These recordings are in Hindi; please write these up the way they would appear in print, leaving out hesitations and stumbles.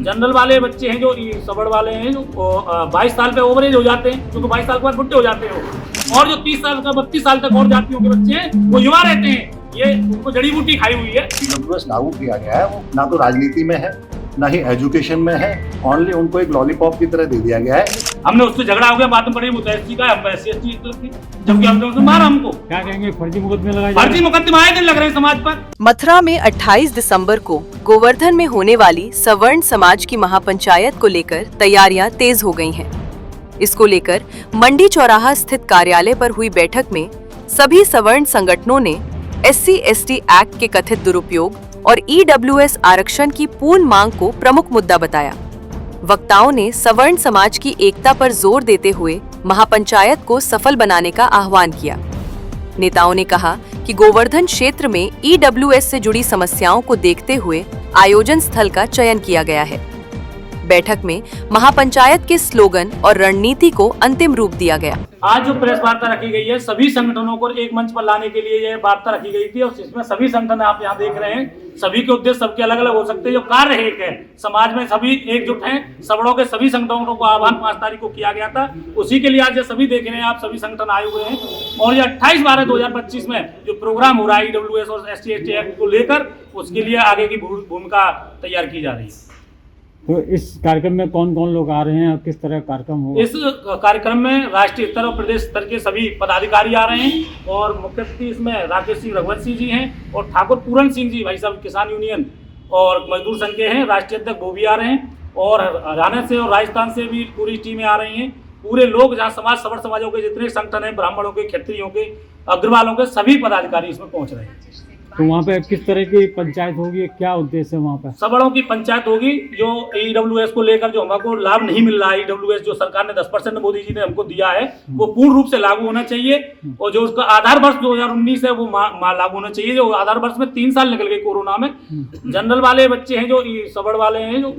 जनरल वाले बच्चे हैं जो सबड़ वाले हैं जो 22 साल पे ओवरेज हो जाते हैं, क्योंकि 22 साल के बाद बुढ़े हो जाते हैं वो। और जो 30 साल का 32 साल तक और जातियों के बच्चे हैं वो युवा रहते हैं, ये उनको जड़ी बूटी खाई हुई है। ईडब्ल्यूएस लागू किया गया है, वो ना तो राजनीति में है ना ही एजुकेशन में है, ओनली उनको एक लॉलीपॉप की तरह दे दिया गया है। हमने उससे झगड़ा हो गया, बात में पड़ी वो एससी का, हम SC/ST की, जबकि हमने उसने मारा हमको। क्या कहेंगे, फर्जी मुकदमे लगाए, फर्जी मुकदमे आए दिन लग रहे हैं समाज पर। मथुरा में 28 दिसंबर को गोवर्धन में होने वाली सवर्ण समाज की महापंचायत को लेकर तैयारियां तेज हो गई हैं। इसको लेकर मंडी चौराहा स्थित कार्यालय पर हुई बैठक में सभी सवर्ण संगठनों ने SC/ST एक्ट के कथित दुरुपयोग और EWS आरक्षण की पूर्ण मांग को प्रमुख मुद्दा बताया। वक्ताओं ने सवर्ण समाज की एकता पर जोर देते हुए महापंचायत को सफल बनाने का आह्वान किया। नेताओं ने कहा कि गोवर्धन क्षेत्र में EWS से जुड़ी समस्याओं को देखते हुए आयोजन स्थल का चयन किया गया है। बैठक में महापंचायत के स्लोगन और रणनीति को अंतिम रूप दिया गया। आज जो प्रेस वार्ता रखी गई है, सभी संगठनों को एक मंच पर लाने के लिए यह वार्ता रखी गई थी, और इसमें सभी संगठन आप यहाँ देख रहे हैं, सभी के उद्देश्य सबके अलग अलग हो सकते हैं, जो कार्य एक है, समाज में सभी एकजुट हैं। सबड़ों के सभी संगठनों को आह्वान 5 तारीख को किया गया था, उसी के लिए आज ये सभी देख रहे हैं, आप सभी संगठन आए हुए हैं। और ये 28/12/2025 में जो प्रोग्राम हो रहा है EWS और SC/ST एक्ट को लेकर, उसके लिए आगे की भूमिका तैयार की जा रही है। तो इस कार्यक्रम में कौन कौन लोग आ रहे हैं और किस तरह कार्यक्रम होगा? इस कार्यक्रम में राष्ट्रीय स्तर और प्रदेश स्तर के सभी पदाधिकारी आ रहे हैं, और मुख्य अतिथि इसमें राकेश सिंह रघुवंश सिंह जी हैं, और ठाकुर पूरन सिंह जी, भाई साहब किसान यूनियन और मजदूर संघ के हैं, राष्ट्रीय अध्यक्ष वो भी आ रहे हैं, और हरियाणा से और राजस्थान से भी पूरी टीमें आ रही हैं। पूरे लोग जहाँ सवर्ण समाजों के जितने संगठन हैं, ब्राह्मणों के, क्षत्रियों के, अग्रवालों के, सभी पदाधिकारी इसमें पहुँच रहे हैं। तो वहाँ पे किस तरह की पंचायत होगी, क्या उद्देश्य है वहाँ पे? सबड़ों की पंचायत होगी, जो EWS को लेकर जो हमको लाभ नहीं मिल रहा है, EWS जो सरकार ने 10% मोदी जी ने हमको दिया है, वो पूर्ण रूप से लागू होना चाहिए। और जो उसका आधार वर्ष 2019 है वो लागू होना चाहिए। जो आधार वर्ष में 3 साल निकल गए कोरोना में। जनरल वाले बच्चे हैं जो सबड़ वाले हैं जो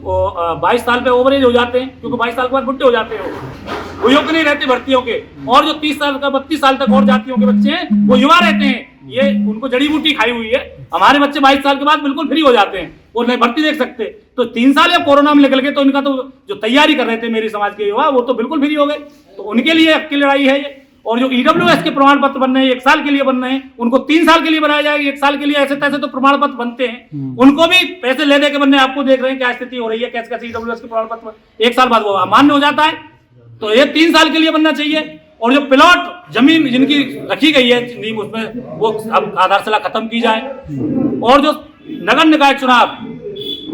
22 साल पे ओवरेज हो जाते हैं, क्योंकि 22 साल के बाद बुढ़े हो जाते हैं वो योग्य नहीं रहते भर्तियों के। और जो 30 साल का 32 साल तक और जातियों के बच्चे हैं वो युवा रहते हैं, ये उनको जड़ी बूटी खाई हुई है। हमारे बच्चे 22 साल के बाद बिल्कुल फ्री हो जाते हैं, वो नहीं भर्ती देख सकते। तो 3 साल या कोरोना में निकल गए, तो इनका तो जो तैयारी कर रहे थे मेरी समाज के युवा, वो तो बिल्कुल फ्री हो गए। तो उनके लिए हक की लड़ाई है ये। और जो EWS के प्रमाण पत्र बन रहे हैं, 1 साल के लिए बन रहे हैं, उनको 3 साल के लिए बनाया जाएगा। 1 साल के लिए ऐसे तैसे तो प्रमाण पत्र बनते हैं, उनको भी पैसे ले दे के बनने। आपको देख रहे हैं क्या स्थिति हो रही है, कैसे कैसे EWS के प्रमाण पत्र 1 साल बाद वो अमान्य हो जाता है। तो ये 3 साल के लिए बनना चाहिए। और जो प्लॉट जमीन जिनकी रखी गई है नींव, उसमें वो अब आधारशिला खत्म की जाए। और जो नगर निकाय चुनाव,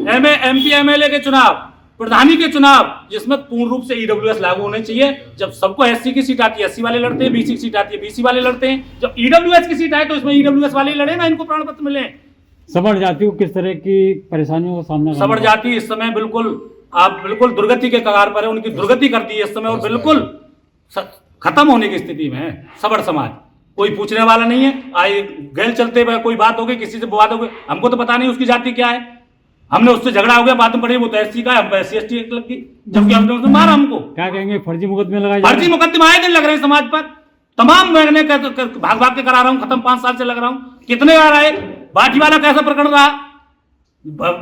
MP MLA के चुनाव, प्रधानी के चुनाव, जिसमें पूर्ण रूप से EWS लागू होने चाहिए। जब सबको SC की सीट आती है SC वाले लड़ते हैं, BC की सीट आती है BC वाले लड़ते हैं। जब EWS की सीट आए तो इसमें EWS वाले लड़े ना, इनको प्रमाण पत्र मिले। सवर्ण जाति को किस तरह की परेशानियों का सामना? सवर्ण जाति इस समय बिल्कुल दुर्गति के कगार पर है, उनकी दुर्गति करती है इस समय, और बिल्कुल खत्म होने की स्थिति में है सवर्ण समाज। कोई पूछने वाला नहीं है। आए गैल चलते हुए कोई बात हो गई, किसी से बात हो गई, हमको तो पता नहीं उसकी जाति क्या है। हमने उससे झगड़ा हो गया, बात में पड़ी वो तो SC का है, हम SC/ST की, जबकि हमने उसने मारा हमको। क्या कहेंगे, फर्जी मुकदमे लगाए, फर्जी मुकदमे आए दिन लग रहे हैं समाज पर। तमाम मैंने भाग भाग के करा रहा हूँ, खत्म 5 साल से लग रहा हूँ। कितने बार आए, बाटी वाला कैसा प्रकरण रहा,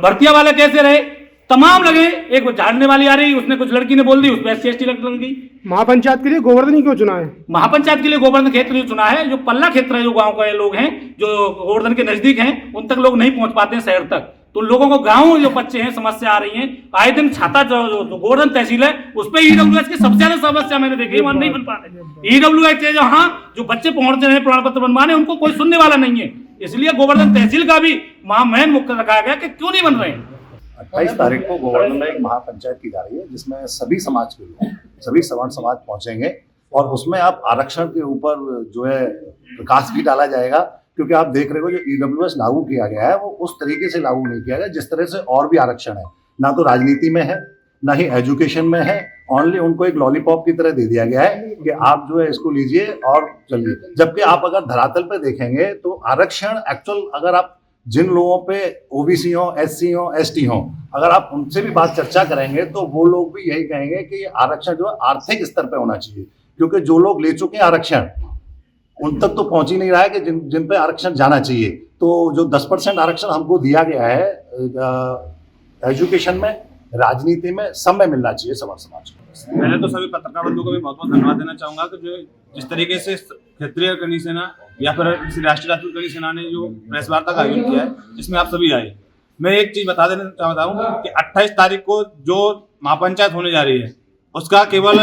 भर्तिया वाले कैसे रहे, तमाम लगे। एक झाड़ने वाली आ रही, उसने कुछ लड़की ने बोल दी, उसमें SC/ST लग गई। महापंचायत के लिए गोवर्धन क्यों चुना है? महापंचायत के लिए गोवर्धन क्षेत्र चुना है। जो पल्ला क्षेत्र है, जो गांव के लोग हैं जो गोवर्धन के नजदीक हैं, उन तक लोग नहीं पहुंच पाते हैं शहर तक। तो लोगों को गांव जो बच्चे हैं समस्या आ रही है। आए दिन छाता जो गोवर्धन तहसील है, उस पर EWS की सबसे ज्यादा समस्या मैंने देखी है, वहां नहीं बन पा रहे। EWS जहाँ जो बच्चे पहुंच रहे हैं प्रमाण पत्र बनवाने, उनको कोई सुनने वाला नहीं है। इसलिए गोवर्धन तहसील का भी मेन मुख्य रखा गया कि क्यों नहीं बन रहे हैं। 28 तारीख को गोवर्धन में एक महापंचायत की जा रही है, जिसमें सभी समाज के लोग, सभी सवर्ण समाज पहुंचेंगे, और उसमें आप आरक्षण के ऊपर जो है प्रकाश भी डाला जाएगा। क्योंकि आप देख रहे हो जो EWS लागू किया गया है, वो उस तरीके से लागू नहीं किया गया जिस तरह से और भी आरक्षण है। ना तो राजनीति में है ना ही एजुकेशन में है, ओनली उनको एक लॉलीपॉप की तरह दे दिया गया है कि आप जो है इसको लीजिए और चलिए। जबकि आप अगर धरातल पे देखेंगे तो आरक्षण एक्चुअल, अगर आप जिन लोगों पे OBC हो, SC हो, ST हो, अगर आप उनसे भी बात चर्चा करेंगे तो वो लोग भी यही कहेंगे कि ये आरक्षण जो है आर्थिक स्तर पे होना चाहिए। क्योंकि जो लोग ले चुके हैं आरक्षण, उन तक तो पहुंच ही नहीं रहा है कि जिन पे आरक्षण जाना चाहिए। तो जो 10% आरक्षण हमको दिया गया है एजुकेशन में, राजनीति में समय मिलना चाहिए सवर्ण समाज को। पहले तो सभी पत्रकार बंधुओं को भी बहुत बहुत धन्यवाद देना चाहूंगा कि जो जिस तरीके से क्षेत्रीय करनी सेना या फिर राष्ट्रीय राजपूत करनी सेना ने जो प्रेस वार्ता का आयोजन किया है जिसमें आप सभी आए। मैं एक चीज बता देना चाहता हूँ कि 28 तारीख को जो महापंचायत होने जा रही है उसका केवल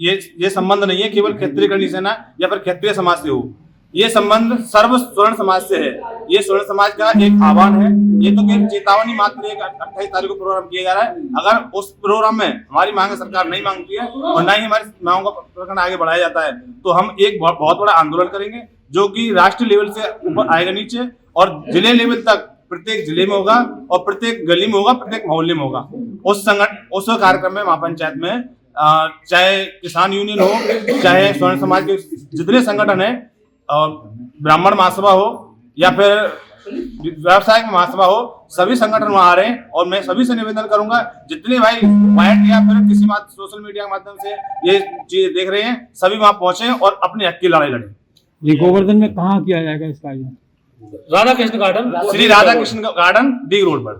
ये संबंध नहीं है केवल क्षेत्रीय करनी सेना या फिर क्षेत्रीय समाज से हो, ये संबंध सर्व स्वर्ण समाज से है। ये स्वर्ण समाज का एक आह्वान है, ये तो एक चेतावनी मात्र है। 28 तारीख को प्रोग्राम किया जा रहा है। अगर उस प्रोग्राम में हमारी मांग सरकार नहीं मांगती है और ना ही हमारी मांगों का प्रकरण आगे बढ़ाया जाता है तो हम एक बहुत बड़ा आंदोलन करेंगे जो कि राष्ट्रीय लेवल से ऊपर आएगा नीचे और जिले लेवल तक प्रत्येक जिले में होगा और प्रत्येक गली में होगा, प्रत्येक मोहल्ले में होगा। उस कार्यक्रम में महापंचायत में चाहे किसान यूनियन हो, चाहे स्वर्ण समाज के जितने संगठन है, ब्राह्मण महासभा हो या फिर व्यवसायिक महासभा हो, सभी संगठन वहां आ रहे हैं। और मैं सभी से निवेदन करूंगा जितने भाई वाइट या फिर किसी सोशल मीडिया के माध्यम से ये चीज देख रहे हैं सभी वहां पहुंचे और अपने हक की लड़ाई लड़े। ये गोवर्धन में कहाँ किया जाएगा इसका आयोजन? Radha Krishna garden, Shri Radha Krishna garden, D road पर।